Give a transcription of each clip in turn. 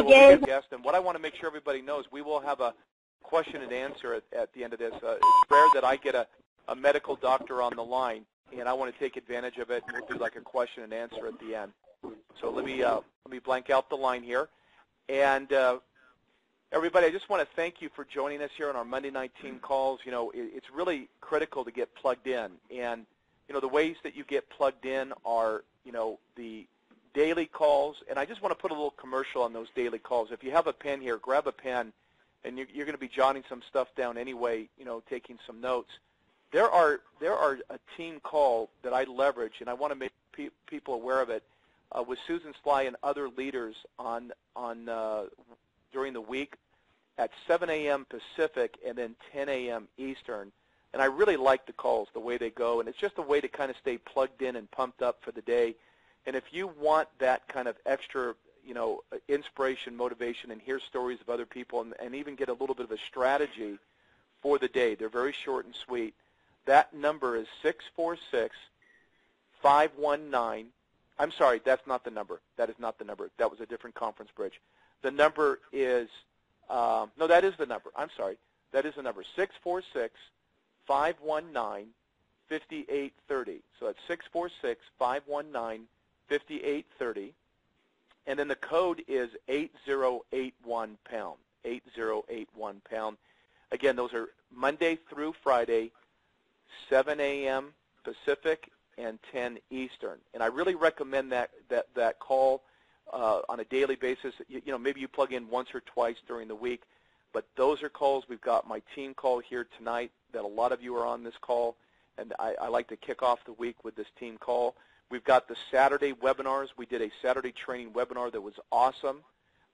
will be a guest. And what I want to make sure everybody knows, we will have a question and answer at the end of this. It's rare that I get a medical doctor on the line, and I want to take advantage of it, and we'll do like a question and answer at the end. So let me blank out the line here. And everybody, I just want to thank you for joining us here on our Monday night team calls. You know, it's really critical to get plugged in. And, you know, the ways that you get plugged in are, you know, the daily calls. And I just want to put a little commercial on those daily calls. If you have a pen here, grab a pen, and you're going to be jotting some stuff down anyway, you know, taking some notes. There are a team call that I leverage, and I want to make people aware of it, with Susan Sly and other leaders on during the week at 7 a.m. Pacific and then 10 a.m. Eastern. And I really like the calls, the way they go, and it's just a way to kind of stay plugged in and pumped up for the day. And if you want that kind of extra, you know, inspiration, motivation, and hear stories of other people and even get a little bit of a strategy for the day, they're very short and sweet. That number is 646-519. I'm sorry, that's not the number. That is not the number. That was a different conference bridge. The number is, no, that is the number. I'm sorry. That is the number, 646-519-5830. So that's 646-519-5830. And then the code is 8081-pound, 8081-pound. Again, those are Monday through Friday, 7 a.m. Pacific and 10 Eastern. And I really recommend that call on a daily basis. You know, maybe you plug in once or twice during the week, but those are calls. We've got my team call here tonight that a lot of you are on this call, and I like to kick off the week with this team call. We've got the Saturday webinars. We did a Saturday training webinar that was awesome.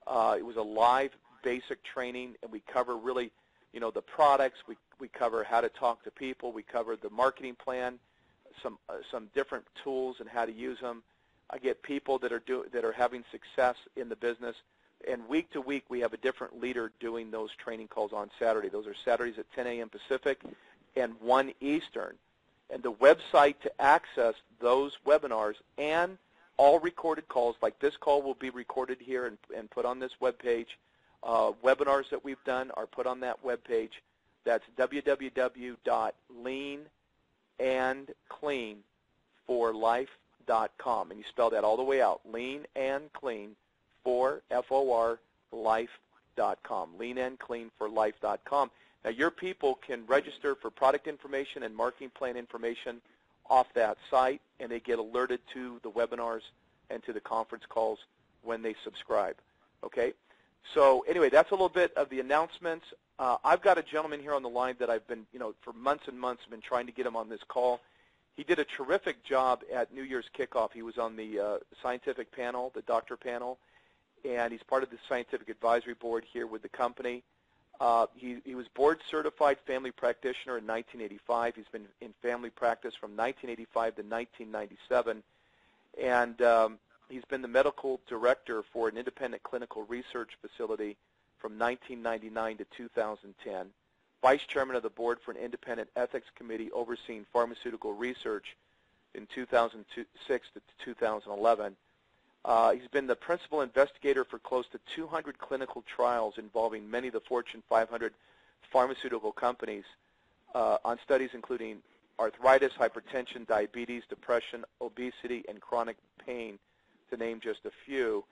It was a live basic training, and we cover really, you know, the products. We cover how to talk to people. We cover the marketing plan, some different tools and how to use them. I get people that are having success in the business, and week to week we have a different leader doing those training calls on Saturday. Those are Saturdays at 10 a.m. Pacific and 1 Eastern. And the website to access those webinars and all recorded calls, like this call will be recorded here and put on this webpage. Webinars that we've done are put on that webpage. That's www.leanandcleanforlife.com. And you spell that all the way out, leanandclean for F-O-R life.com, leanandcleanforlife.com. Now, your people can register for product information and marketing plan information off that site, and they get alerted to the webinars and to the conference calls when they subscribe. Okay? So anyway, that's a little bit of the announcements. I've got a gentleman here on the line that I've been, you know, for months and months, been trying to get him on this call. He did a terrific job at New Year's kickoff. He was on the scientific panel, the doctor panel, and he's part of the scientific advisory board here with the company. He was board certified family practitioner in 1985. He's been in family practice from 1985 to 1997, and he's been the medical director for an independent clinical research facility from 1999 to 2010, vice chairman of the board for an independent ethics committee overseeing pharmaceutical research in 2006 to 2011. He's been the principal investigator for close to 200 clinical trials involving many of the Fortune 500 pharmaceutical companies on studies including arthritis, hypertension, diabetes, depression, obesity, and chronic pain, to name just a few.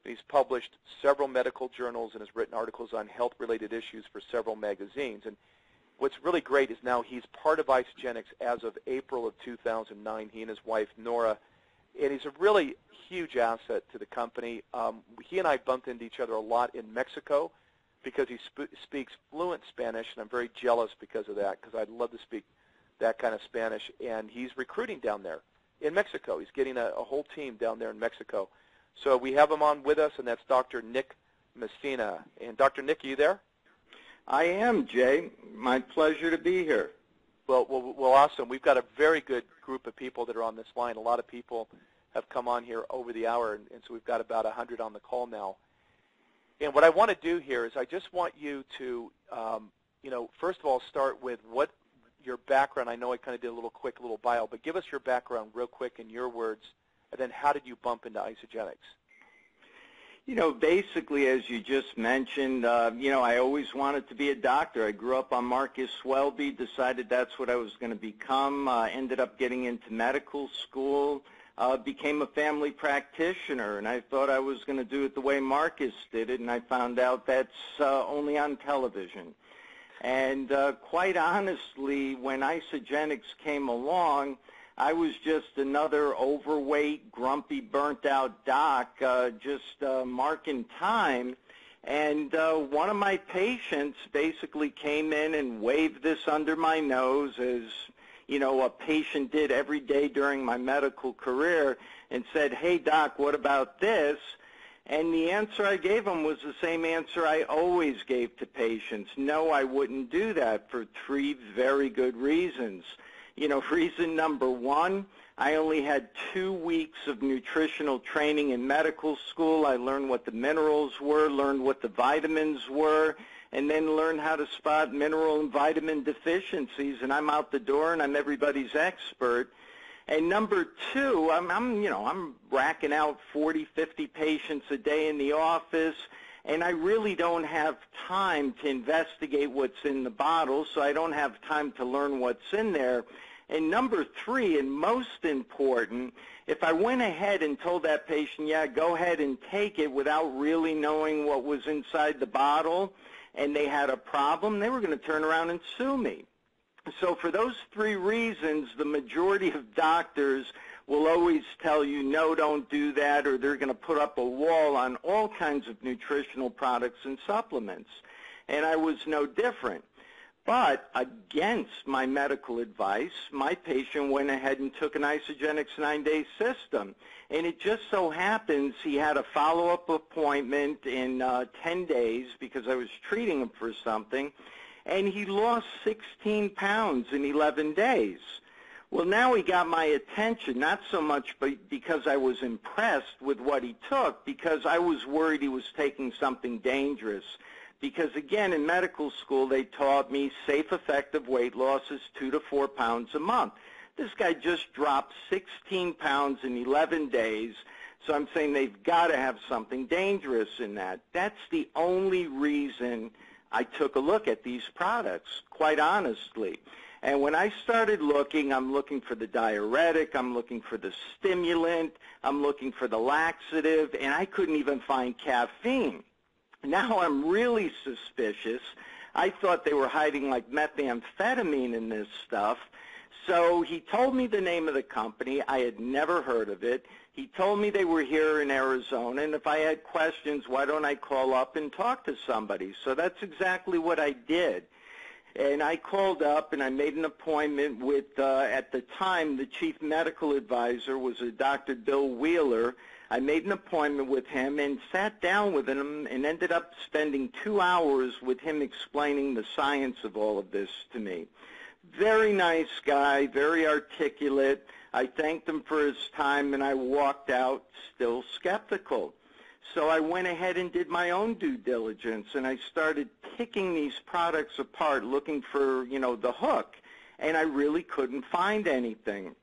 He's published several medical journals and has written articles on health-related issues for several magazines. And what's really great is now he's part of Isagenix as of April of 2009, he and his wife, Nora. And he's a really huge asset to the company. He and I bumped into each other a lot in Mexico because he speaks fluent Spanish, and I'm very jealous because of that, because I'd love to speak that kind of Spanish. And he's recruiting down there in Mexico. He's getting a whole team down there in Mexico. So we have him on with us, and that's Dr. Nick Messina. And Dr. Nick, are you there? I am, Jay. My pleasure to be here. Well, awesome. We've got a very good group of people that are on this line. A lot of people have come on here over the hour, and so we've got about 100 on the call now. And what I want to do here is I just want you to, you know, first of all, start with what your background. I know I kind of did a little quick little bio, but give us your background real quick in your words, and then how did you bump into Isagenix? Basically, as you just mentioned, I always wanted to be a doctor. I grew up on Marcus Welby, decided that's what I was going to become, ended up getting into medical school, became a family practitioner, and I thought I was going to do it the way Marcus did it, and I found out that's only on television. And quite honestly, when Isagenix came along, I was just another overweight, grumpy, burnt-out doc, marking time. And one of my patients basically came in and waved this under my nose, as a patient did every day during my medical career, and said, "Hey, doc, what about this?" And the answer I gave him was the same answer I always gave to patients. No, I wouldn't do that for 3 very good reasons. Reason number one, I only had 2 weeks of nutritional training in medical school. I learned what the minerals were, learned what the vitamins were, and then learned how to spot mineral and vitamin deficiencies, and I'm out the door and I'm everybody's expert. And number two, I'm racking out 40, 50 patients a day in the office, and I really don't have time to investigate what's in the bottle, so I don't have time to learn what's in there. And number three, and most important, if I went ahead and told that patient, yeah, go ahead and take it without really knowing what was inside the bottle, and they had a problem, they were going to turn around and sue me. So for those 3 reasons, the majority of doctors will always tell you, no, don't do that, or they're going to put up a wall on all kinds of nutritional products and supplements. And I was no different. But against my medical advice, my patient went ahead and took an Isagenix 9-day system. And it just so happens he had a follow-up appointment in 10 days because I was treating him for something, and he lost 16 pounds in 11 days. Well, now he got my attention, not so much because I was impressed with what he took, because I was worried he was taking something dangerous. Because, again, in medical school, they taught me safe, effective weight loss is 2 to 4 pounds a month. This guy just dropped 16 pounds in 11 days, so I'm saying they've got to have something dangerous in that. That's the only reason I took a look at these products, quite honestly. And when I started looking, I'm looking for the diuretic, I'm looking for the stimulant, I'm looking for the laxative, and I couldn't even find caffeine. Now I'm really suspicious. I thought they were hiding like methamphetamine in this stuff. So he told me the name of the company. I had never heard of it. He told me they were here in Arizona, and if I had questions, why don't I call up and talk to somebody? So that's exactly what I did. And I called up and I made an appointment with, at the time, the chief medical advisor was a Dr. Bill Wheeler. I made an appointment with him and sat down with him and ended up spending 2 hours with him explaining the science of all of this to me. Very nice guy, very articulate. I thanked him for his time, and I walked out still skeptical. So I went ahead and did my own due diligence, and I started picking these products apart, looking for, the hook, and I really couldn't find anything.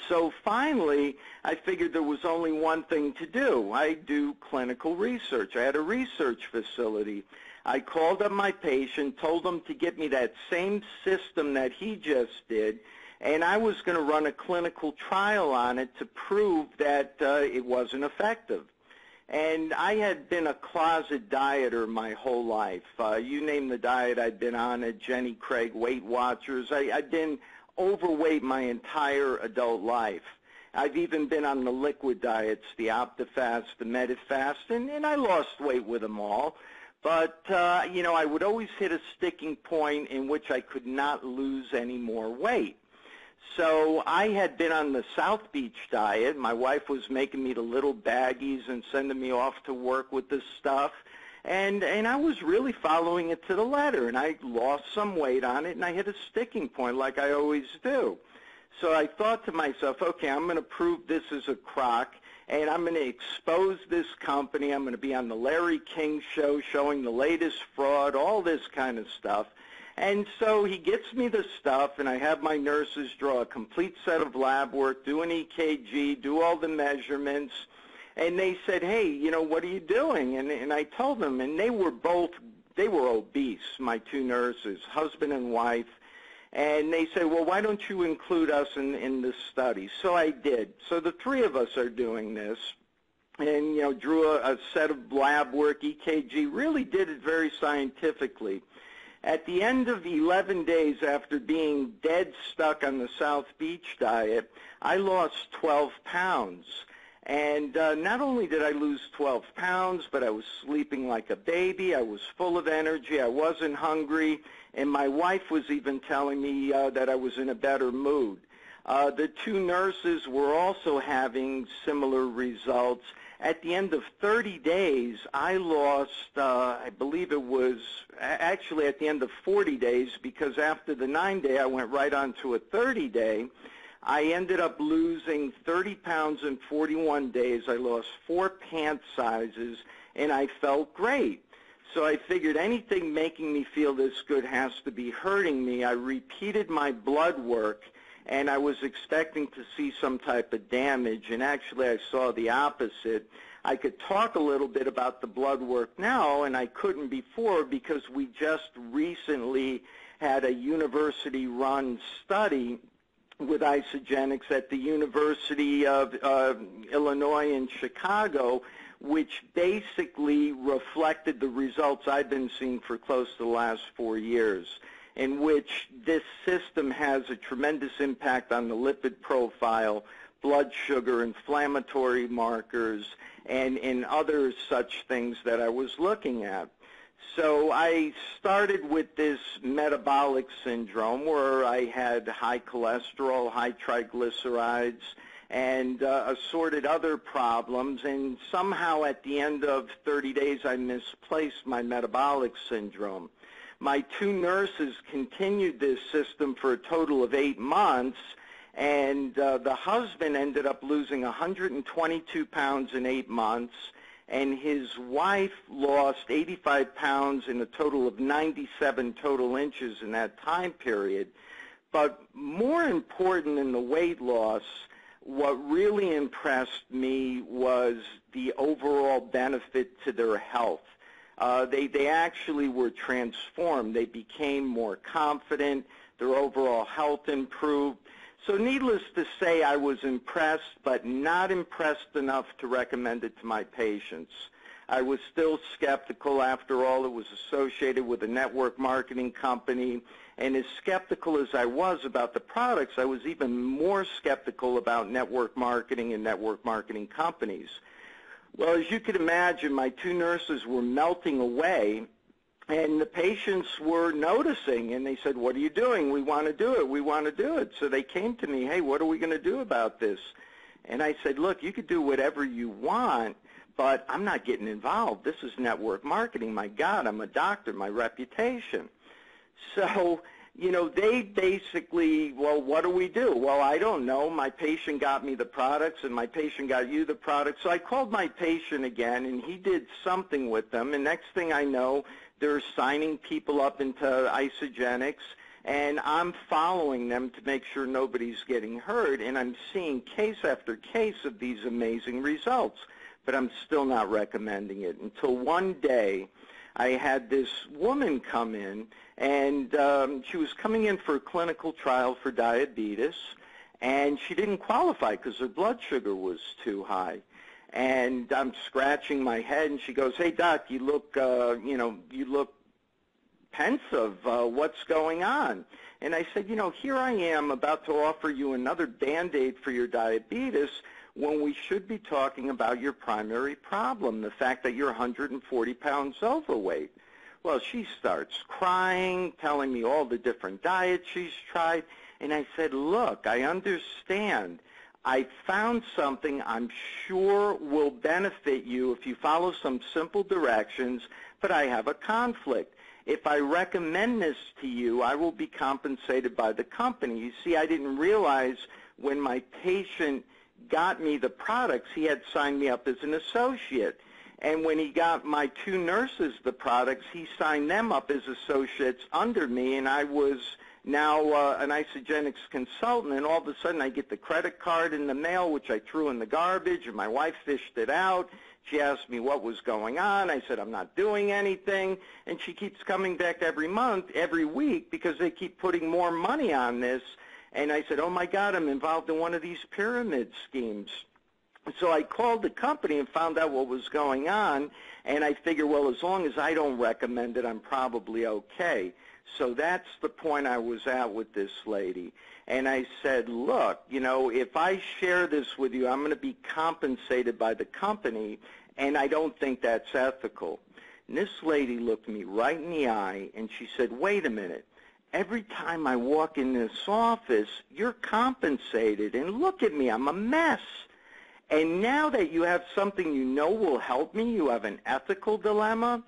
So finally, I figured there was only one thing to do. I do clinical research. I had a research facility. I called up my patient, told him to get me that same system that he just did, and I was going to run a clinical trial on it to prove that it wasn't effective. And I had been a closet dieter my whole life. You name the diet I'd been on at Jenny Craig, Weight Watchers. I'd been overweight my entire adult life. I've even been on the liquid diets, the OptiFast, the MediFast, and I lost weight with them all. But, I would always hit a sticking point in which I could not lose any more weight. So I had been on the South Beach diet. My wife was making me the little baggies and sending me off to work with this stuff. And I was really following it to the letter, and I lost some weight on it, and I hit a sticking point like I always do. So I thought to myself, okay, I'm going to prove this is a crock, and I'm going to expose this company. I'm going to be on the Larry King show showing the latest fraud, all this kind of stuff. And so he gets me the stuff, and I have my nurses draw a complete set of lab work, do an EKG, do all the measurements. And they said, hey, what are you doing? And I told them, and they were obese, my two nurses, husband and wife. And they said, well, why don't you include us in this study? So I did. So the three of us are doing this. And, drew a set of lab work, EKG, really did it very scientifically. At the end of 11 days after being dead stuck on the South Beach diet, I lost 12 pounds. And not only did I lose 12 pounds, but I was sleeping like a baby. I was full of energy. I wasn't hungry. And my wife was even telling me that I was in a better mood. The two nurses were also having similar results. At the end of 30 days, I lost, I believe it was actually at the end of 40 days, because after the 9-day, I went right on to a 30-day. I ended up losing 30 pounds in 41 days. I lost 4 pant sizes, and I felt great. So I figured anything making me feel this good has to be hurting me. I repeated my blood work, and I was expecting to see some type of damage, and actually I saw the opposite. I could talk a little bit about the blood work now, and I couldn't before because we just recently had a university-run study with Isagenix at the University of Illinois in Chicago, which basically reflected the results I've been seeing for close to the last 4 years, in which this system has a tremendous impact on the lipid profile, blood sugar, inflammatory markers, and in other such things that I was looking at. So I started with this metabolic syndrome where I had high cholesterol, high triglycerides, and assorted other problems, and somehow at the end of 30 days I misplaced my metabolic syndrome. My two nurses continued this system for a total of 8 months, and the husband ended up losing 122 pounds in 8 months, and his wife lost 85 pounds in a total of 97 total inches in that time period. But more important than the weight loss, what really impressed me was the overall benefit to their health. They actually were transformed. They became more confident. Their overall health improved. So needless to say, I was impressed, but not impressed enough to recommend it to my patients. I was still skeptical. After all, it was associated with a network marketing company. And as skeptical as I was about the products, I was even more skeptical about network marketing and network marketing companies. Well, as you could imagine, my two nurses were melting away, and the patients were noticing, and they said, what are you doing? We want to do it. We want to do it. So they came to me, hey, what are we going to do about this? And I said, look, you could do whatever you want, but I'm not getting involved. This is network marketing. My God, I'm a doctor, my reputation. So, they basically, well, what do we do? Well, I don't know. My patient got me the products, and my patient got you the products. So I called my patient again, and he did something with them. And next thing I know, they're signing people up into Isagenix, and I'm following them to make sure nobody's getting hurt, and I'm seeing case after case of these amazing results. But I'm still not recommending it until one day I had this woman come in, and she was coming in for a clinical trial for diabetes, and she didn't qualify because her blood sugar was too high. And I'm scratching my head, and she goes, hey, Doc, you look pensive. What's going on? And I said, here I am about to offer you another Band-Aid for your diabetes when we should be talking about your primary problem, the fact that you're 140 pounds overweight. Well, she starts crying, telling me all the different diets she's tried, and I said, look, I understand. I found something I'm sure will benefit you if you follow some simple directions, but I have a conflict. If I recommend this to you, I will be compensated by the company. You see, I didn't realize when my patient got me the products, he had signed me up as an associate. And when he got my two nurses the products, he signed them up as associates under me, and I was now an Isagenix consultant, and all of a sudden I get the credit card in the mail, which I threw in the garbage, and my wife fished it out. She asked me what was going on. I said, I'm not doing anything. And she keeps coming back every month, every week, because they keep putting more money on this. And I said, oh, my God, I'm involved in one of these pyramid schemes. So I called the company and found out what was going on. And I figured, well, as long as I don't recommend it, I'm probably okay. So that's the point I was at with this lady. And I said, look, you know, if I share this with you, I'm going to be compensated by the company, and I don't think that's ethical. And this lady looked me right in the eye, and she said, wait a minute. Every time I walk in this office, you're compensated, and look at me, I'm a mess. And now that you have something you know will help me, you have an ethical dilemma.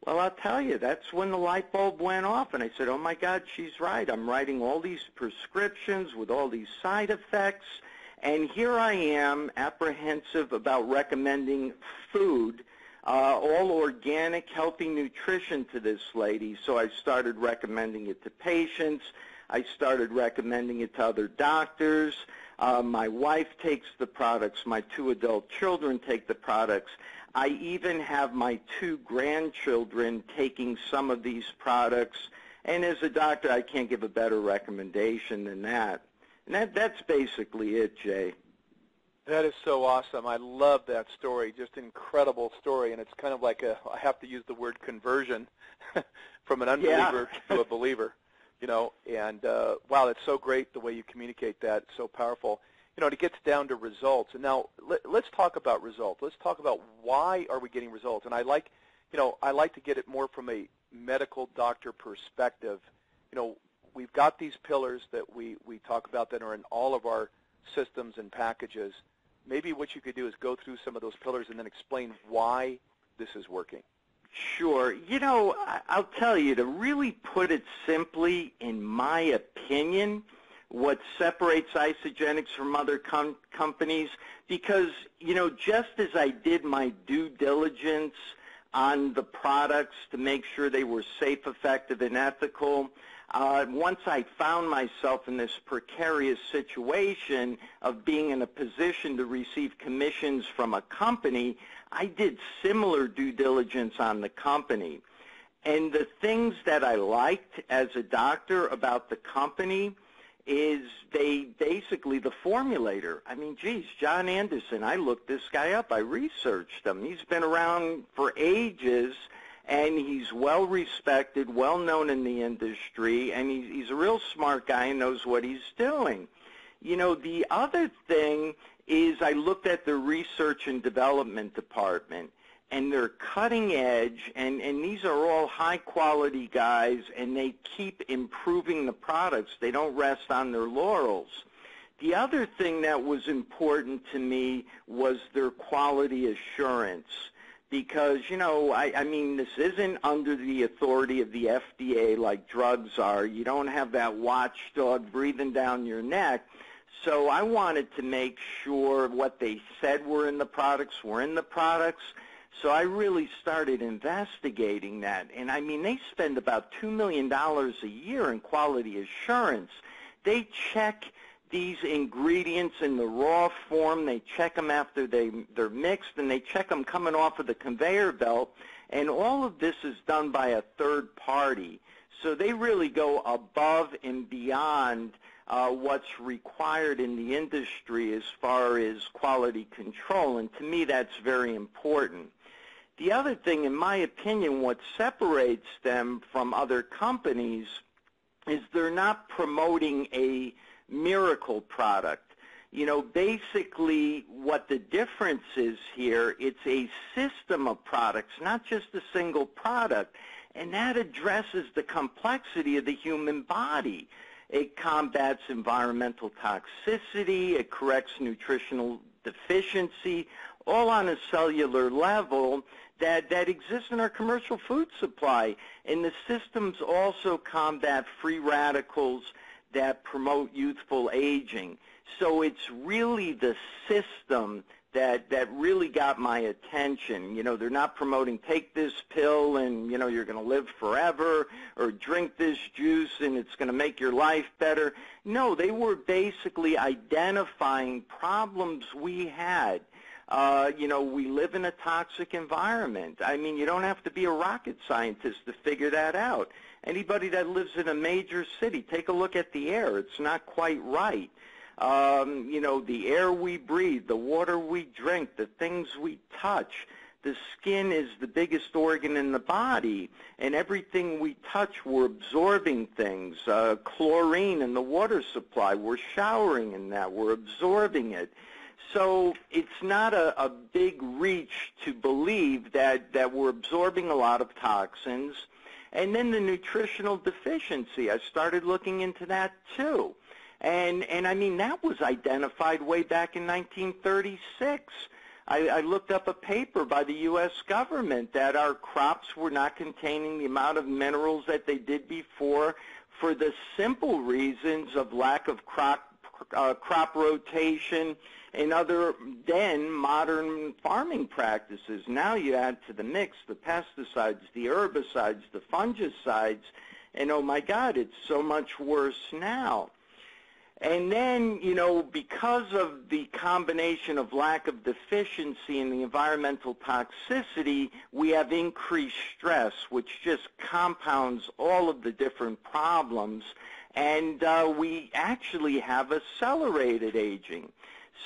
Well, I'll tell you, that's when the light bulb went off, and I said, oh, my God, she's right. I'm writing all these prescriptions with all these side effects, and here I am apprehensive about recommending food, all organic, healthy nutrition to this lady. So I started recommending it to patients. I started recommending it to other doctors. My wife takes the products. My 2 adult children take the products. I even have my 2 grandchildren taking some of these products. And as a doctor, I can't give a better recommendation than that. And that's basically it, Jay. That is so awesome. I love that story. Just incredible story. And it's kind of like I have to use the word conversion from an unbeliever to a believer. You know, and wow, that's so great the way you communicate that. It's so powerful. You know, it gets down to results. And now let's talk about results. Let's talk about why are we getting results. And I like to get it more from a medical doctor perspective. You know, we've got these pillars that we talk about that are in all of our systems and packages. Maybe what you could do is go through some of those pillars and then explain why this is working. Sure. You know, I'll tell you, to really put it simply, in my opinion, what separates Isagenix from other companies, because, you know, just as I did my due diligence on the products to make sure they were safe, effective, and ethical, once I found myself in this precarious situation of being in a position to receive commissions from a company, I did similar due diligence on the company. And the things that I liked as a doctor about the company is they basically, the formulator. I mean, geez, John Anderson, I looked this guy up. I researched him. He's been around for ages, and he's well-respected, well-known in the industry, and he's a real smart guy and knows what he's doing. You know, the other thing is I looked at the research and development department, and they're cutting edge, and these are all high-quality guys, and they keep improving the products. They don't rest on their laurels. The other thing that was important to me was their quality assurance, because, you know, I mean, this isn't under the authority of the FDA like drugs are. You don't have that watchdog breathing down your neck. So I wanted to make sure what they said were in the products. So I really started investigating that. And, I mean, they spend about $2 million a year in quality assurance. They check these ingredients in the raw form. They check them after they're mixed, and they check them coming off of the conveyor belt. And all of this is done by a third party. So they really go above and beyond what's required in the industry as far as quality control, and to me that's very important. The other thing, in my opinion, what separates them from other companies is they're not promoting a miracle product. You know, basically what the difference is here, it's a system of products, not just a single product, and that addresses the complexity of the human body. It combats environmental toxicity, it corrects nutritional deficiency, all on a cellular level that exists in our commercial food supply. And the systems also combat free radicals that promote youthful aging. So it's really the system that really got my attention. You know, they're not promoting take this pill and, you know, you're going to live forever, or drink this juice and it's going to make your life better. No, they were basically identifying problems we had. You know, we live in a toxic environment. I mean, you don't have to be a rocket scientist to figure that out. Anybody that lives in a major city, take a look at the air. It's not quite right. You know, the air we breathe, the water we drink, the things we touch. The skin is the biggest organ in the body, and everything we touch, we're absorbing things. Chlorine in the water supply, we're showering in that, we're absorbing it. So it's not a big reach to believe that we're absorbing a lot of toxins. And then the nutritional deficiency, I started looking into that too. And I mean, that was identified way back in 1936. I looked up a paper by the U.S. government that our crops were not containing the amount of minerals that they did before, for the simple reasons of lack of crop rotation and other then modern farming practices. Now you add to the mix the pesticides, the herbicides, the fungicides, and oh my God, it's so much worse now. And then, you know, because of the combination of lack of deficiency and the environmental toxicity, we have increased stress, which just compounds all of the different problems, and we actually have accelerated aging.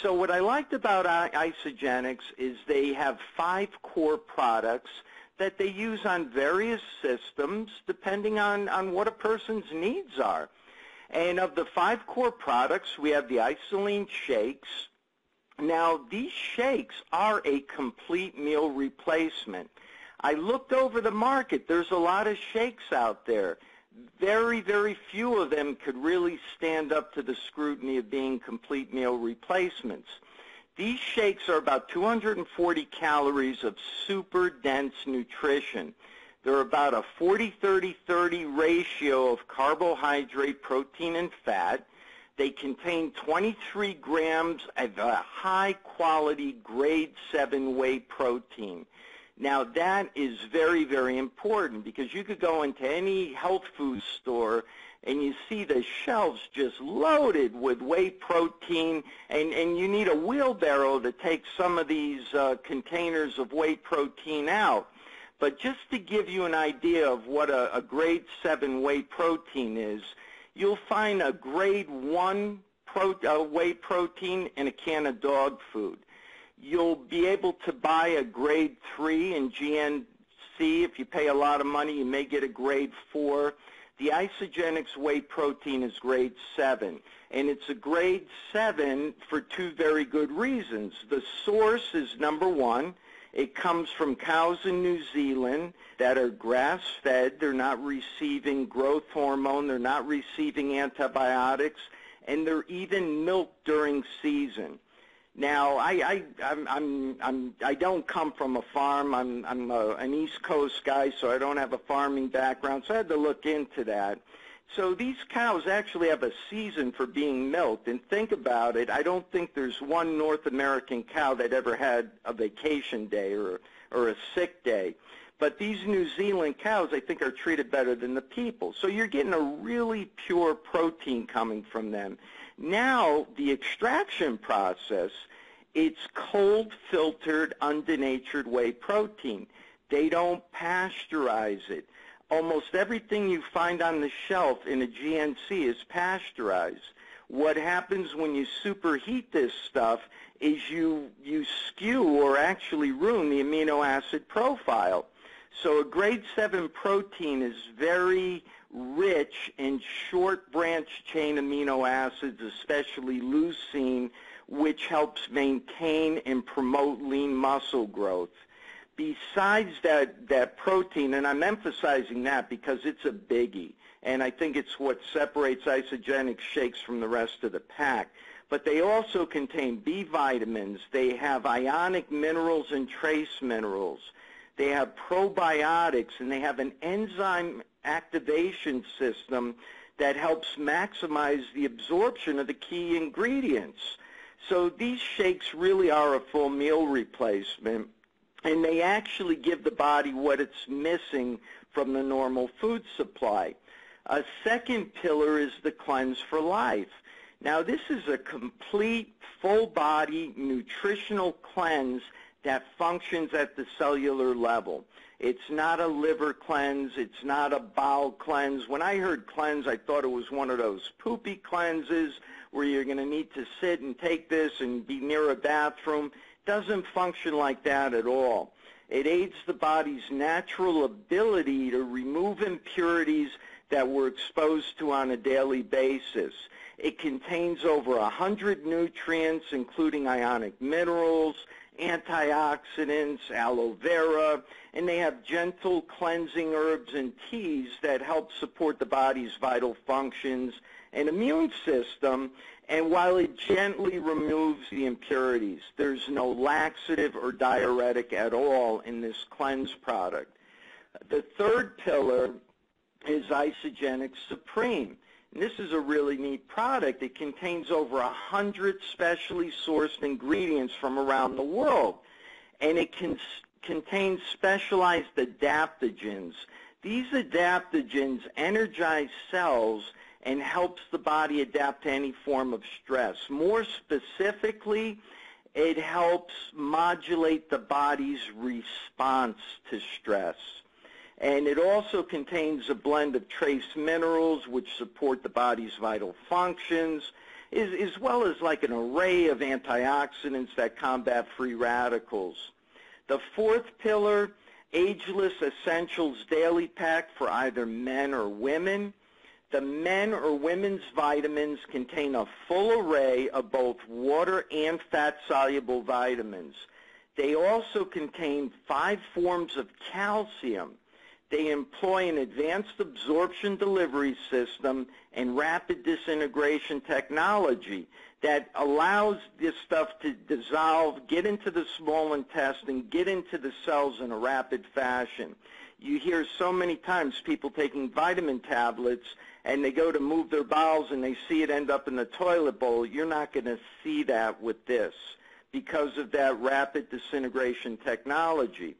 So what I liked about Isagenix is they have 5 core products that they use on various systems depending on what a person's needs are. And of the 5 core products, we have the isolene shakes. Now, these shakes are a complete meal replacement. I looked over the market. There's a lot of shakes out there. Very, very few of them could really stand up to the scrutiny of being complete meal replacements. These shakes are about 240 calories of super dense nutrition. They're about a 40-30-30 ratio of carbohydrate, protein, and fat. They contain 23 grams of high-quality grade 7 whey protein. Now, that is very, very important, because you could go into any health food store and you see the shelves just loaded with whey protein, and you need a wheelbarrow to take some of these containers of whey protein out. But just to give you an idea of what a grade 7 whey protein is, you'll find a grade 1 whey protein in a can of dog food. You'll be able to buy a grade 3 in GNC. If you pay a lot of money, you may get a grade 4. The Isagenix whey protein is grade 7, and it's a grade 7 for 2 very good reasons. The source is number 1. It comes from cows in New Zealand that are grass-fed. They're not receiving growth hormone. They're not receiving antibiotics, and they're even milked during season. Now, I don't come from a farm. I'm an East Coast guy, so I don't have a farming background, so I had to look into that. So these cows actually have a season for being milked, and think about it, I don't think there's one North American cow that ever had a vacation day or a sick day. But these New Zealand cows, I think, are treated better than the people. So you're getting a really pure protein coming from them. Now, the extraction process, it's cold-filtered, undenatured whey protein. They don't pasteurize it. Almost everything you find on the shelf in a GNC is pasteurized. What happens when you superheat this stuff is you skew or actually ruin the amino acid profile. So a grade 7 protein is very rich in short branch chain amino acids, especially leucine, which helps maintain and promote lean muscle growth. Besides that protein, and I'm emphasizing that because it's a biggie, and I think it's what separates Isagenix shakes from the rest of the pack, but they also contain B vitamins. They have ionic minerals and trace minerals. They have probiotics, and they have an enzyme activation system that helps maximize the absorption of the key ingredients. So these shakes really are a full meal replacement, and they actually give the body what it's missing from the normal food supply. A second pillar is the Cleanse for Life. Now, this is a complete, full-body nutritional cleanse that functions at the cellular level. It's not a liver cleanse. It's not a bowel cleanse. When I heard cleanse, I thought it was one of those poopy cleanses where you're going to need to sit and take this and be near a bathroom. It doesn't function like that at all. It aids the body's natural ability to remove impurities that we're exposed to on a daily basis. It contains over 100 nutrients, including ionic minerals, antioxidants, aloe vera, and they have gentle cleansing herbs and teas that help support the body's vital functions and immune system. And while it gently removes the impurities, there's no laxative or diuretic at all in this cleanse product. The third pillar is Isagenix Supreme. And this is a really neat product. It contains over 100 specially sourced ingredients from around the world. And it contains specialized adaptogens. These adaptogens energize cells and helps the body adapt to any form of stress. More specifically, it helps modulate the body's response to stress. And it also contains a blend of trace minerals which support the body's vital functions, as well as like an array of antioxidants that combat free radicals. The fourth pillar, Ageless Essentials Daily Pack for either men or women. The men or women's vitamins contain a full array of both water and fat-soluble vitamins. They also contain 5 forms of calcium. They employ an advanced absorption delivery system and rapid disintegration technology that allows this stuff to dissolve, get into the small intestine, get into the cells in a rapid fashion. You hear so many times people taking vitamin tablets and they go to move their bowels and they see it end up in the toilet bowl. You're not going to see that with this because of that rapid disintegration technology.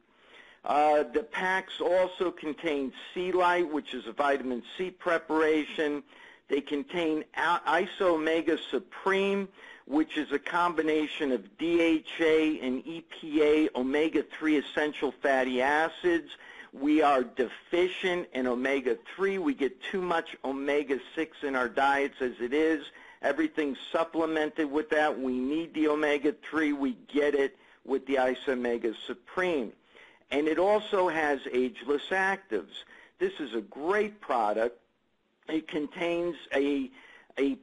The packs also contain Sea Light, which is a vitamin C preparation. They contain Iso-Omega Supreme, which is a combination of DHA and EPA omega-3 essential fatty acids. We are deficient in omega-3. We get too much omega-6 in our diets as it is. Everything's supplemented with that. We need the omega-3. We get it with the Iso-Omega Supreme. And it also has ageless actives. This is a great product. It contains a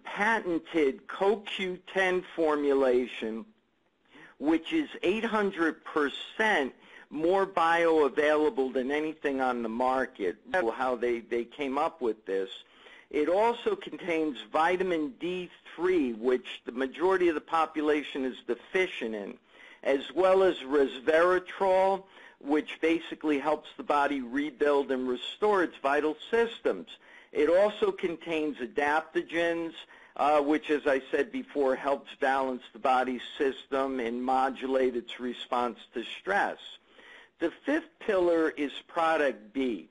patented CoQ10 formulation, which is 800% more bioavailable than anything on the market. How they came up with this. It also contains vitamin D3, which the majority of the population is deficient in, as well as resveratrol, which basically helps the body rebuild and restore its vital systems. It also contains adaptogens, which, as I said before, helps balance the body's system and modulate its response to stress. The fifth pillar is Product B.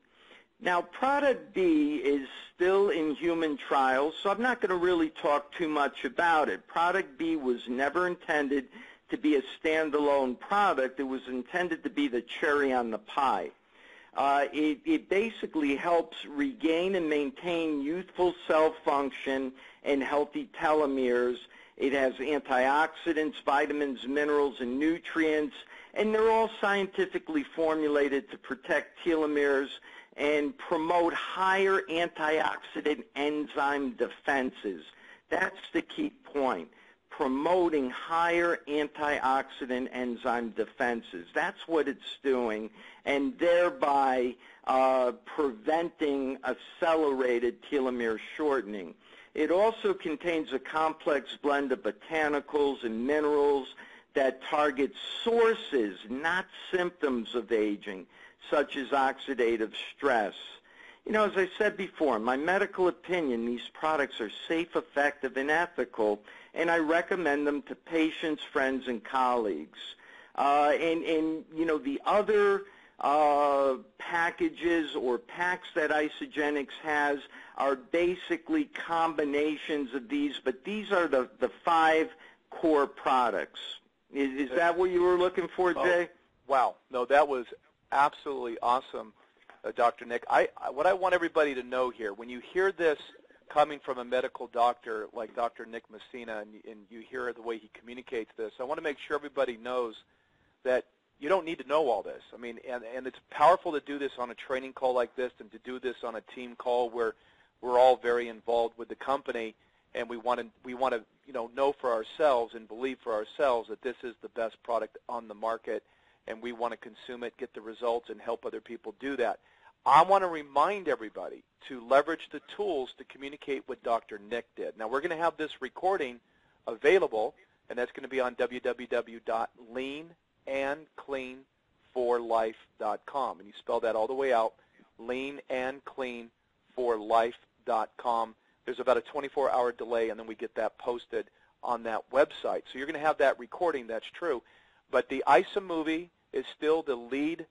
Now, Product B is still in human trials, so I'm not going to really talk too much about it. Product B was never intended to be a standalone product. It was intended to be the cherry on the pie. It basically helps regain and maintain youthful cell function and healthy telomeres. It has antioxidants, vitamins, minerals, and nutrients, and they're all scientifically formulated to protect telomeres and promote higher antioxidant enzyme defenses. That's the key point. Promoting higher antioxidant enzyme defenses. That's what it's doing, and thereby preventing accelerated telomere shortening. It also contains a complex blend of botanicals and minerals that target sources, not symptoms of aging, such as oxidative stress. You know, as I said before, in my medical opinion, these products are safe, effective, and ethical, and I recommend them to patients, friends, and colleagues. And you know, the other packages or packs that Isagenix has are basically combinations of these, but these are the 5 core products. Is that what you were looking for, Jay? Wow. No, that was absolutely awesome, Dr. Nick. What I want everybody to know here, when you hear this coming from a medical doctor like Dr. Nick Messina, and you hear the way he communicates this, I want to make sure everybody knows that you don't need to know all this. I mean, and it's powerful to do this on a training call like this, and to do this on a team call where we're all very involved with the company, and we want to know for ourselves and believe for ourselves that this is the best product on the market, and we want to consume it, get the results, and help other people do that. I want to remind everybody to leverage the tools to communicate what Dr. Nick did. Now, we're going to have this recording available, and that's going to be on www.leanandcleanforlife.com, and you spell that all the way out, leanandcleanforlife.com. There's about a 24-hour delay, and then we get that posted on that website. So you're going to have that recording, that's true. But the iSamovie is still the lead,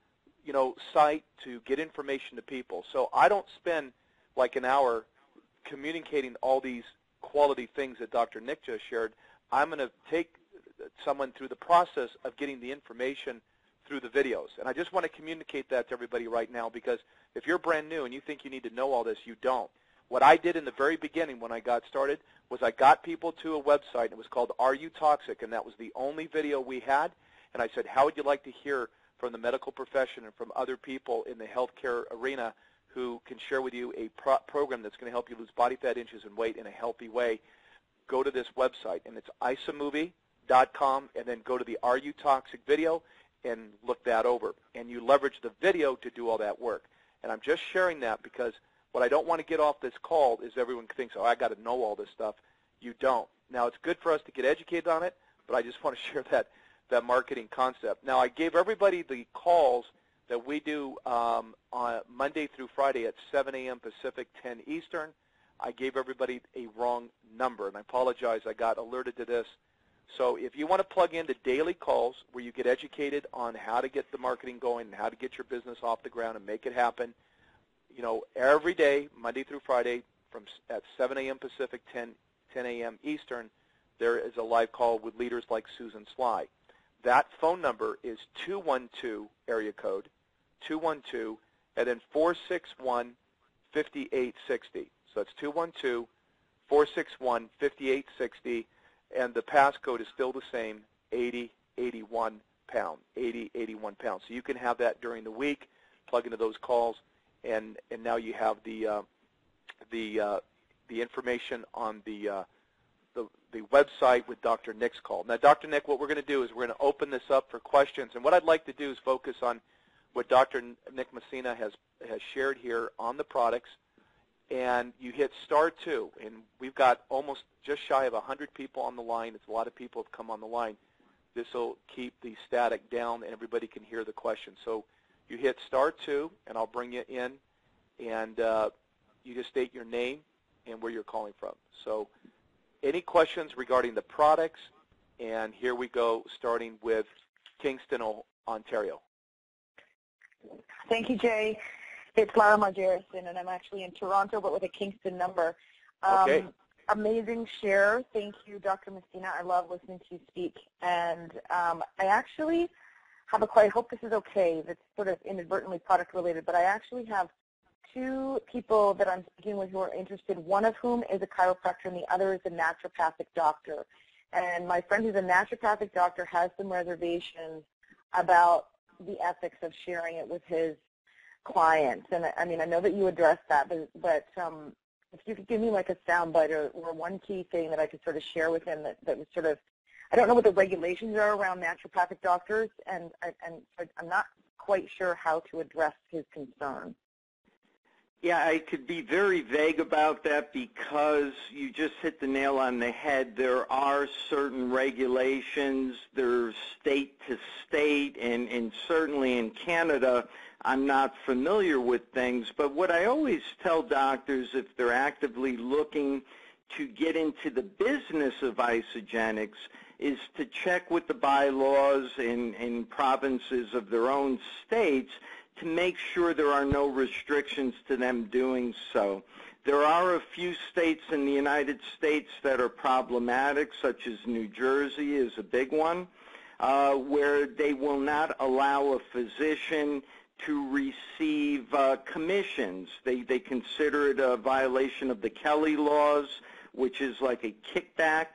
site to get information to people. So I don't spend like an hour communicating all these quality things that Dr. Nick just shared. I'm going to take someone through the process of getting the information through the videos. And I just want to communicate that to everybody right now, because if you're brand new and you think you need to know all this, you don't. What I did in the very beginning when I got started was I got people to a website, and it was called Are You Toxic? And that was the only video we had. And I said, how would you like to hear from the medical profession and from other people in the healthcare arena who can share with you a program that's going to help you lose body fat, inches, and weight in a healthy way? Go to this website, and it's isamovie.com, and then go to the Are You Toxic video and look that over. And you leverage the video to do all that work. And I'm just sharing that because what I don't want to get off this call is everyone thinks, oh, I got to know all this stuff. You don't. Now, it's good for us to get educated on it, but I just want to share that marketing concept. Now, I gave everybody the calls that we do on Monday through Friday at 7 a.m. Pacific, 10 Eastern. I gave everybody a wrong number, and I apologize. I got alerted to this. So if you want to plug in the daily calls where you get educated on how to get the marketing going and how to get your business off the ground and make it happen, every day, Monday through Friday, at 7 a.m. Pacific, 10 a.m. Eastern, there is a live call with leaders like Susan Sly. That phone number is 212 area code 212 and then 461-5860. So that's 212-461-5860, and the passcode is still the same, 8081 pound. 8081 pounds. So you can have that during the week, plug into those calls, and now you have the information on the website with Dr. Nick's call. Now, Dr. Nick, what we're going to do is we're going to open this up for questions, and what I'd like to do is focus on what Dr. Nick Messina has shared here on the products, and you hit *2, and we've got almost just shy of 100 people on the line. It's a lot of people have come on the line. This will keep the static down, and everybody can hear the question. So you hit *2, and I'll bring you in, and you just state your name and where you're calling from. So any questions regarding the products? And here we go, starting with Kingston, Ontario. Thank you, Jay. It's Lara Margerison, and I'm actually in Toronto, but with a Kingston number. Okay. Amazing share. Thank you, Dr. Messina. I love listening to you speak. And I actually have I hope this is okay, that's sort of inadvertently product related, but I actually have 2 people that I'm speaking with who are interested, one of whom is a chiropractor and the other is a naturopathic doctor. And my friend who's a naturopathic doctor has some reservations about the ethics of sharing it with his clients. And I mean, I know that you addressed that, but if you could give me like a soundbite or one key thing that I could sort of share with him that was sort of, I don't know what the regulations are around naturopathic doctors, and I'm not quite sure how to address his concern. Yeah, I could be very vague about that because you just hit the nail on the head. There are certain regulations. There's state to state, and certainly in Canada, I'm not familiar with things. But what I always tell doctors, if they're actively looking to get into the business of Isagenix, is to check with the bylaws in provinces of their own states to make sure there are no restrictions to them doing so. There are a few states in the United States that are problematic, such as New Jersey is a big one, where they will not allow a physician to receive commissions. They consider it a violation of the Kelly laws, which is like a kickback.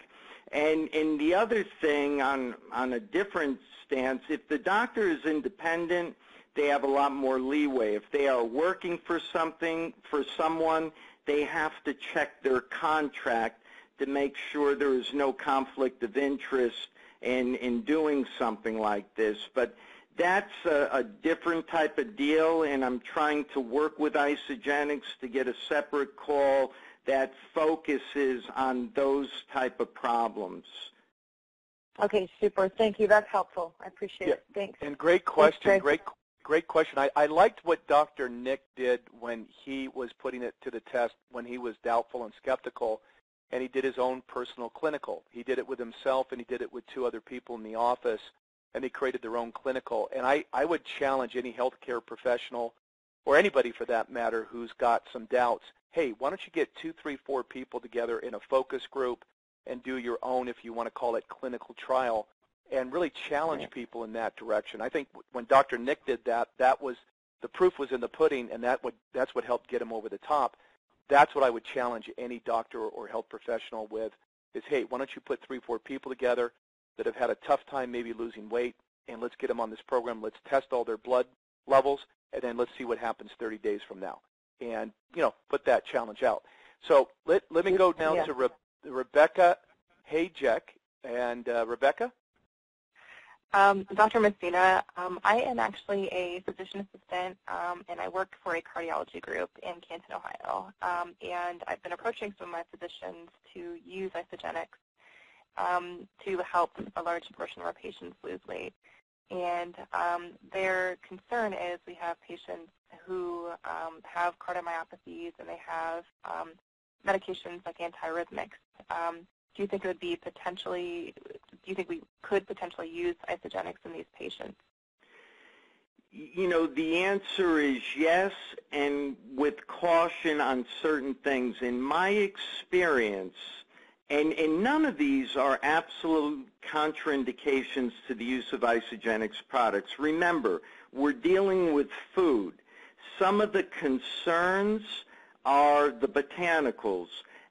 And the other thing on a different stance, if the doctor is independent, they have a lot more leeway. If they are working for someone, they have to check their contract to make sure there is no conflict of interest in doing something like this. But that's a different type of deal, and I'm trying to work with Isagenix to get a separate call that focuses on those type of problems. Okay, super. Thank you. That's helpful. I appreciate it. Thanks. And great question. Thanks, Great question. I liked what Dr. Nick did when he was putting it to the test, when he was doubtful and skeptical, and he did his own personal clinical. He did it with himself, and he did it with 2 other people in the office, and they created their own clinical. And I would challenge any healthcare professional, or anybody for that matter, who's got some doubts, hey, why don't you get 2, 3, 4 people together in a focus group and do your own, if you want to call it, clinical trial, and really challenge people in that direction. I think when Dr. Nick did that, the proof was in the pudding, and that's what helped get him over the top. That's what I would challenge any doctor or health professional with is, hey, why don't you put 3, 4 people together that have had a tough time maybe losing weight, and let's get them on this program. Let's test all their blood levels, and then let's see what happens 30 days from now. And, put that challenge out. So let me go now to Rebecca Hajek. And Rebecca? Dr. Messina, I am actually a physician assistant, and I work for a cardiology group in Canton, Ohio. And I've been approaching some of my physicians to use Isagenix to help a large portion of our patients lose weight. And their concern is we have patients who have cardiomyopathies, and they have medications like antiarrhythmics. Do you think it would be do you think we could potentially use Isagenix in these patients? The answer is yes, and with caution on certain things. In my experience, and none of these are absolute contraindications to the use of Isagenix products. Remember, we're dealing with food. Some of the concerns are the botanicals.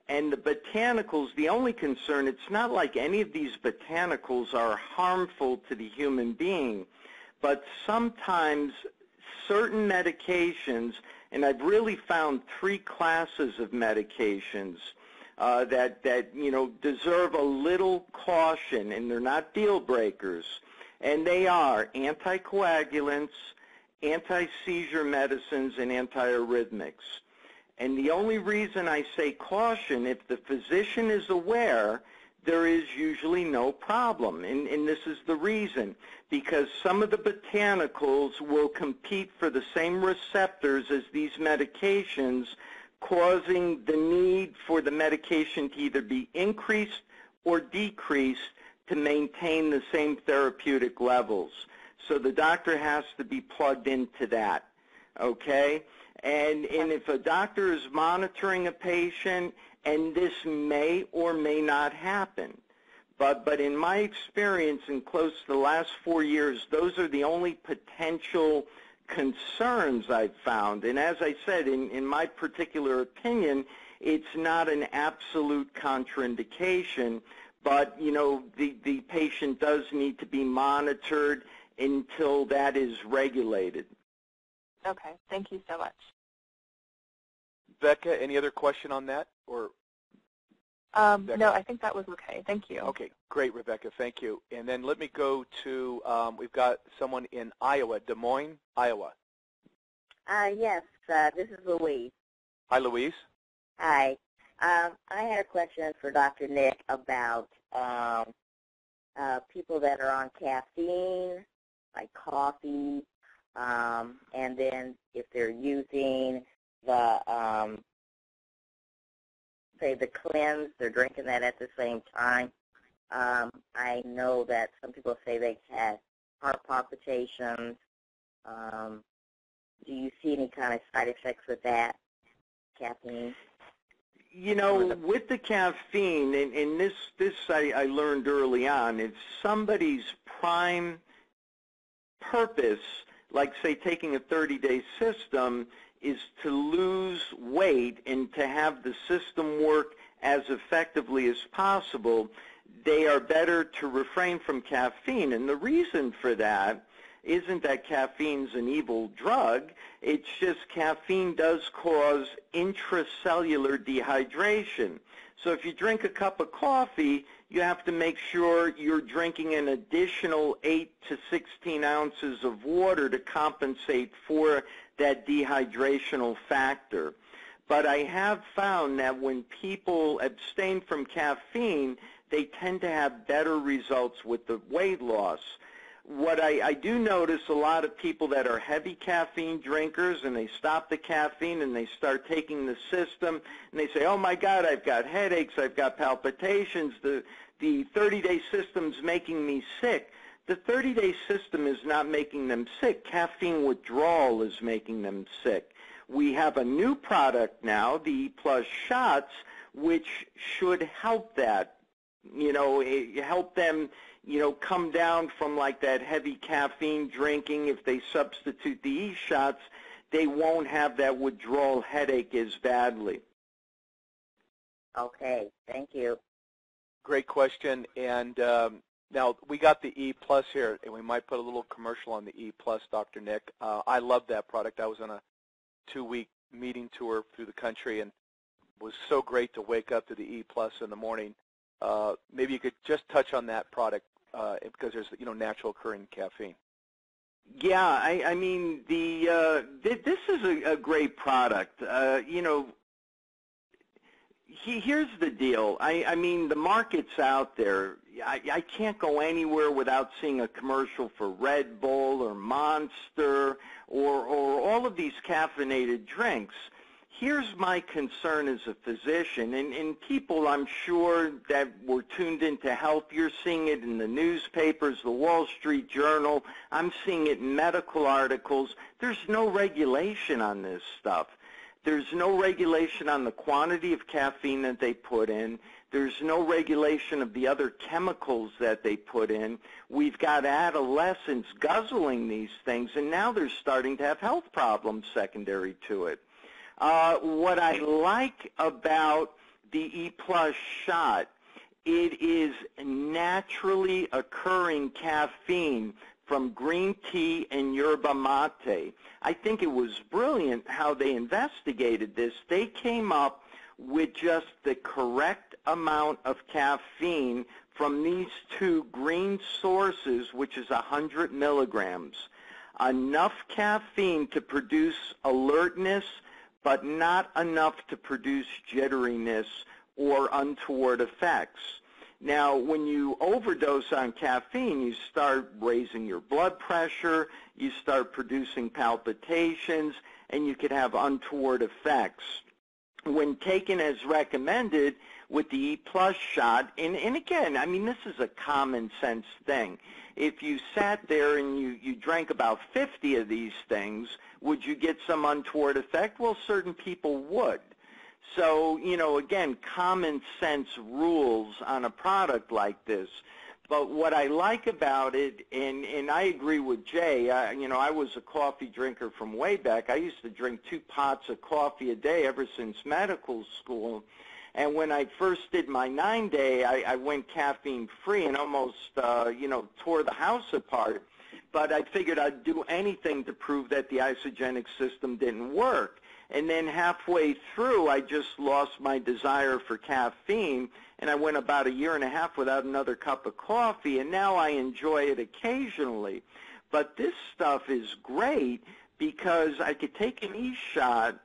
And the botanicals, the only concern, it's not like any of these botanicals are harmful to the human being, but sometimes certain medications, and I've really found 3 classes of medications that deserve a little caution, and they're not deal breakers, and they are anticoagulants, anti-seizure medicines, and antiarrhythmics. And the only reason I say caution, if the physician is aware, there is usually no problem. And this is the reason, because some of the botanicals will compete for the same receptors as these medications, causing the need for the medication to either be increased or decreased to maintain the same therapeutic levels. So the doctor has to be plugged into that, okay? And if a doctor is monitoring a patient, and this may or may not happen, but in my experience in close to the last 4 years, those are the only potential concerns I've found. And as I said, in my particular opinion, it's not an absolute contraindication, but the patient does need to be monitored until that is regulated. Okay, thank you so much. Becca, any other question on that? Or no, I think that was okay. Thank you. Okay, great, Rebecca. Thank you. And then let me go to, we've got someone in Iowa, Des Moines, Iowa. Yes, this is Louise. Hi, Louise. Hi. I had a question for Dr. Nick about people that are on caffeine, like coffee, and then if they're using the, say, the cleanse, they're drinking that at the same time. I know that some people say they had heart palpitations. Do you see any kind of side effects with that, caffeine? You know, with the caffeine, and this I learned early on, if somebody's prime purpose, like say taking a 30-day system, is to lose weight and to have the system work as effectively as possible, they are better to refrain from caffeine. And the reason for that isn't that caffeine's an evil drug. It's just caffeine does cause intracellular dehydration. So if you drink a cup of coffee, you have to make sure you're drinking an additional 8 to 16 ounces of water to compensate for that dehydrational factor. But I have found that when people abstain from caffeine, they tend to have better results with the weight loss. What I do notice, a lot of people that are heavy caffeine drinkers, and they stop the caffeine and they start taking the system, and they say, oh my God, I've got headaches, I've got palpitations, the 30-day system's making me sick. The 30-day system is not making them sick. Caffeine withdrawal is making them sick. We have a new product now, the E+ shots, which should help that. You know, help them, you know, come down from like that heavy caffeine drinking. If they substitute the E-shots, they won't have that withdrawal headache as badly. Okay, thank you. Great question. And now we got the E+ here, and we might put a little commercial on the E+, Dr. Nick. I love that product. I was on a 2-week meeting tour through the country, and it was so great to wake up to the E+ in the morning. Maybe you could just touch on that product because there's, you know, natural occurring caffeine. Yeah, I mean, this is a great product. You know, here's the deal. I mean, the market's out there. I can't go anywhere without seeing a commercial for Red Bull or Monster or all of these caffeinated drinks. Here's my concern as a physician, and people, I'm sure, that were tuned into health, you're seeing it in the newspapers, the Wall Street Journal, I'm seeing it in medical articles. There's no regulation on this stuff. There's no regulation on the quantity of caffeine that they put in. There's no regulation of the other chemicals that they put in. We've got adolescents guzzling these things, and now they're starting to have health problems secondary to it. What I like about the E+ shot, it is naturally occurring caffeine from green tea and yerba mate. I think it was brilliant how they investigated this. They came up with just the correct amount of caffeine from these two green sources, which is 100 milligrams. Enough caffeine to produce alertness, but not enough to produce jitteriness or untoward effects. Now, when you overdose on caffeine, you start raising your blood pressure, you start producing palpitations, and you could have untoward effects. When taken as recommended with the E+ shot, and again, I mean, this is a common sense thing. If you sat there and you drank about 50 of these things, would you get some untoward effect? Well, certain people would. So, you know, again, common sense rules on a product like this. But what I like about it, and I agree with Jay, you know, I was a coffee drinker from way back. I used to drink 2 pots of coffee a day ever since medical school. And when I first did my 9-day, I went caffeine-free and almost, you know, tore the house apart. But I figured I'd do anything to prove that the Isagenix system didn't work. And then halfway through, I just lost my desire for caffeine, and I went about 1.5 years without another cup of coffee, and now I enjoy it occasionally. But this stuff is great because I could take an E-shot,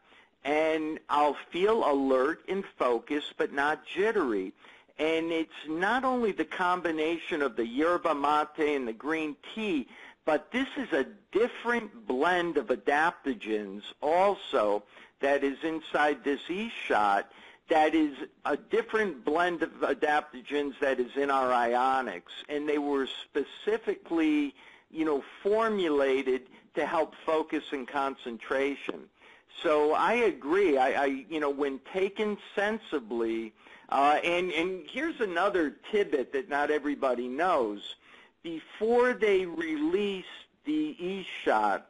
and I'll feel alert and focused, but not jittery. And it's not only the combination of the yerba mate and the green tea But this is a different blend of adaptogens also that is inside this e-shot, that is a different blend of adaptogens that is in our ionics, and they were specifically, formulated to help focus and concentration. So I agree. When taken sensibly, and here's another tidbit that not everybody knows. Before they released the e-shot,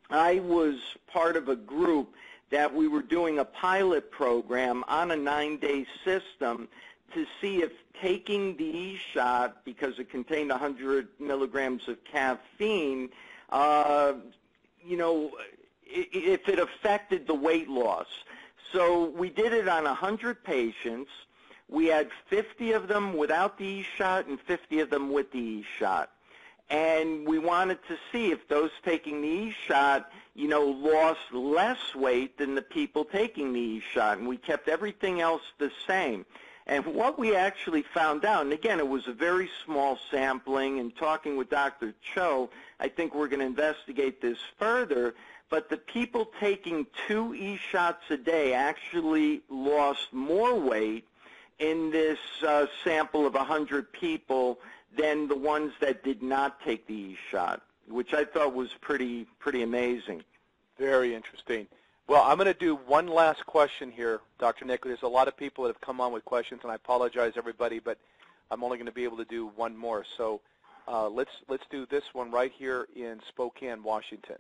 I was part of a group that we were doing a pilot program on a 9-day system to see if taking the e-shot, because it contained 100 milligrams of caffeine, if it affected the weight loss. So we did it on 100 patients. We had 50 of them without the e-shot and 50 of them with the e-shot. And we wanted to see if those taking the e-shot, lost less weight than the people taking the e-shot. And we kept everything else the same. And what we actually found out, and again, it was a very small sampling, and talking with Dr. Cho, I think we're going to investigate this further, but the people taking 2 e-shots a day actually lost more weight in this sample of 100 people than the ones that did not take the e-shot, which I thought was pretty amazing. Very interesting. Well, I'm going to do one last question here, Dr. Nick. There's a lot of people that have come on with questions, and I apologize, everybody, but I'm only going to be able to do one more. So let's do this one right here in Spokane, Washington.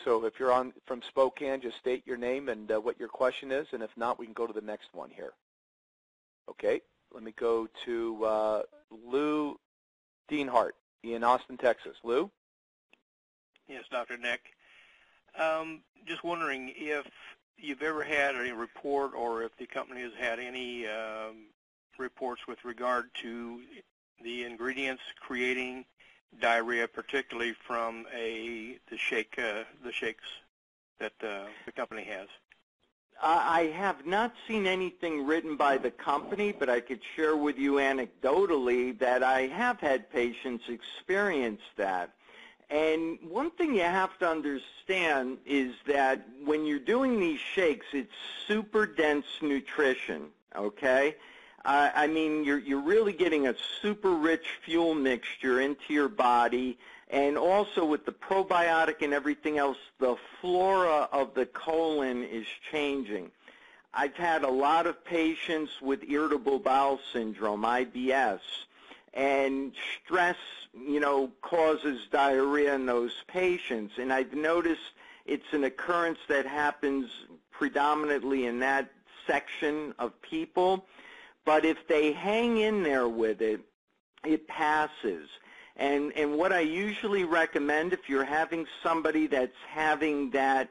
So if you're on from Spokane, just state your name and what your question is, and if not, we can go to the next one here. Okay, let me go to Lou Dienhart in Austin, Texas. Lou? Yes, Dr. Nick. Just wondering if you've ever had a report, or if the company has had any reports with regard to the ingredients creating diarrhea, particularly from the shakes that the company has. I have not seen anything written by the company, but I could share with you anecdotally that I have had patients experience that. And one thing you have to understand is that when you're doing these shakes, it's super dense nutrition, okay? I mean, you're really getting a super rich fuel mixture into your body, and also with the probiotic and everything else, the flora of the colon is changing. I've had a lot of patients with irritable bowel syndrome, IBS, and stress, causes diarrhea in those patients. And I've noticed it's an occurrence that happens predominantly in that section of people. But if they hang in there with it, it passes. And what I usually recommend, if you're having somebody that's having that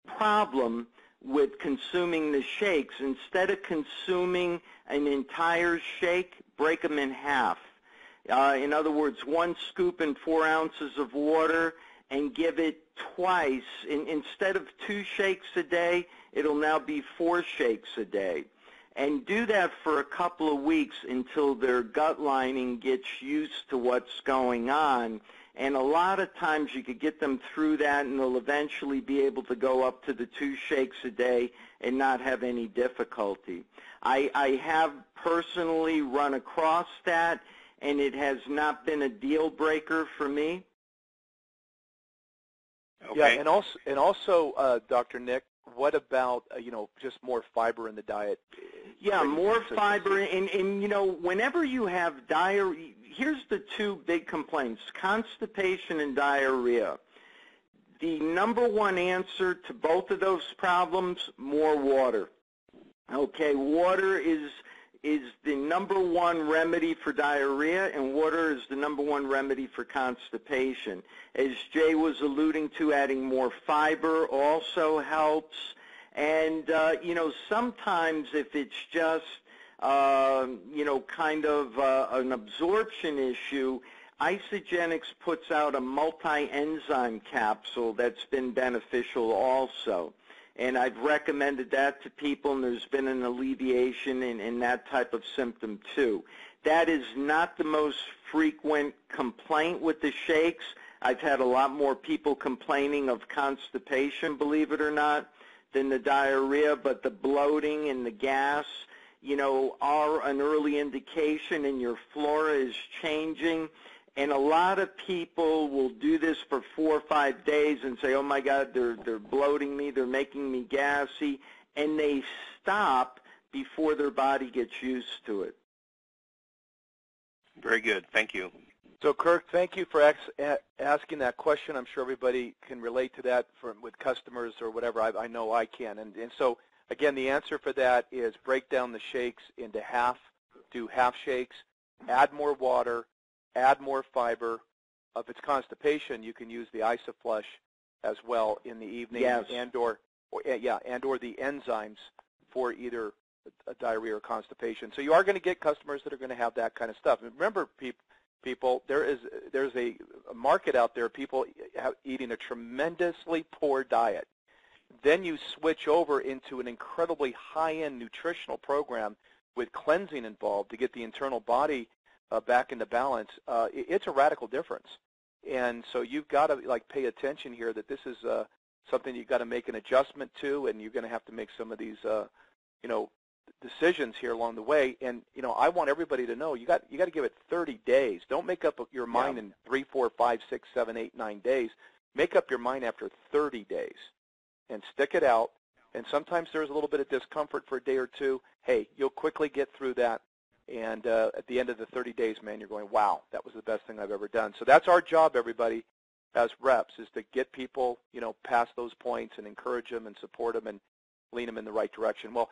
problem with consuming the shakes, instead of consuming an entire shake, break them in half. In other words, 1 scoop and 4 ounces of water, and give it twice. Instead of 2 shakes a day, it'll now be 4 shakes a day. And do that for a couple of weeks until their gut lining gets used to what's going on. And a lot of times you could get them through that, and they'll eventually be able to go up to the 2 shakes a day and not have any difficulty. I have personally run across that, and it has not been a deal breaker for me. Okay. Yeah, and also, Dr. Nick, what about just more fiber in the diet? Yeah, more fiber, and whenever you have diarrhea, here's the 2 big complaints: constipation and diarrhea. The number 1 answer to both of those problems: more water. Okay, water is the number 1 remedy for diarrhea, and water is the number 1 remedy for constipation. As Jay was alluding to, adding more fiber also helps. And, sometimes if it's just, kind of an absorption issue, Isagenix puts out a multi-enzyme capsule that's been beneficial also. And I've recommended that to people, and there's been an alleviation in that type of symptom too. That is not the most frequent complaint with the shakes. I've had a lot more people complaining of constipation, believe it or not, than the diarrhea, but the bloating and the gas, you know, are an early indication, and your flora is changing. And a lot of people will do this for 4 or 5 days and say, oh my God, they're bloating me, they're making me gassy, and they stop before their body gets used to it. Very good. Thank you. So, Kirk, thank you for asking that question. I'm sure everybody can relate to that with customers or whatever. I know I can. And so, again, the answer for that is break down the shakes into half, do half shakes, add more water, add more fiber. If it's constipation, you can use the Isoflush as well in the evening, yes, and/or the enzymes for either diarrhea or constipation. So you are going to get customers that are going to have that kind of stuff. And remember, people, there's a market out there, people eating a tremendously poor diet. Then you switch over into an incredibly high-end nutritional program with cleansing involved to get the internal body back into balance. It's a radical difference. And so you've got to pay attention here that this is something you've got to make an adjustment to, and you're going to have to make some of these decisions here along the way. And I want everybody to know you got to give it 30 days. Don't make up your mind in 3, 4, 5, 6, 7, 8, 9 days. Make up your mind after 30 days and stick it out. And sometimes there's a little bit of discomfort for a day or two. Hey, you'll quickly get through that. And at the end of the 30 days, man, you're going, wow, that was the best thing I've ever done. So that's our job, everybody, as reps, is to get people, past those points and encourage them and support them and lean them in the right direction. Well,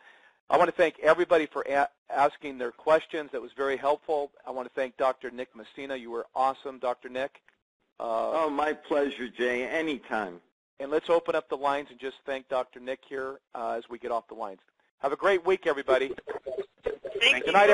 I want to thank everybody for asking their questions. That was very helpful. I want to thank Dr. Nick Messina. You were awesome, Dr. Nick. Oh, my pleasure, Jay. Anytime. And let's open up the lines and just thank Dr. Nick here as we get off the lines. Have a great week, everybody. Thank you. Good night,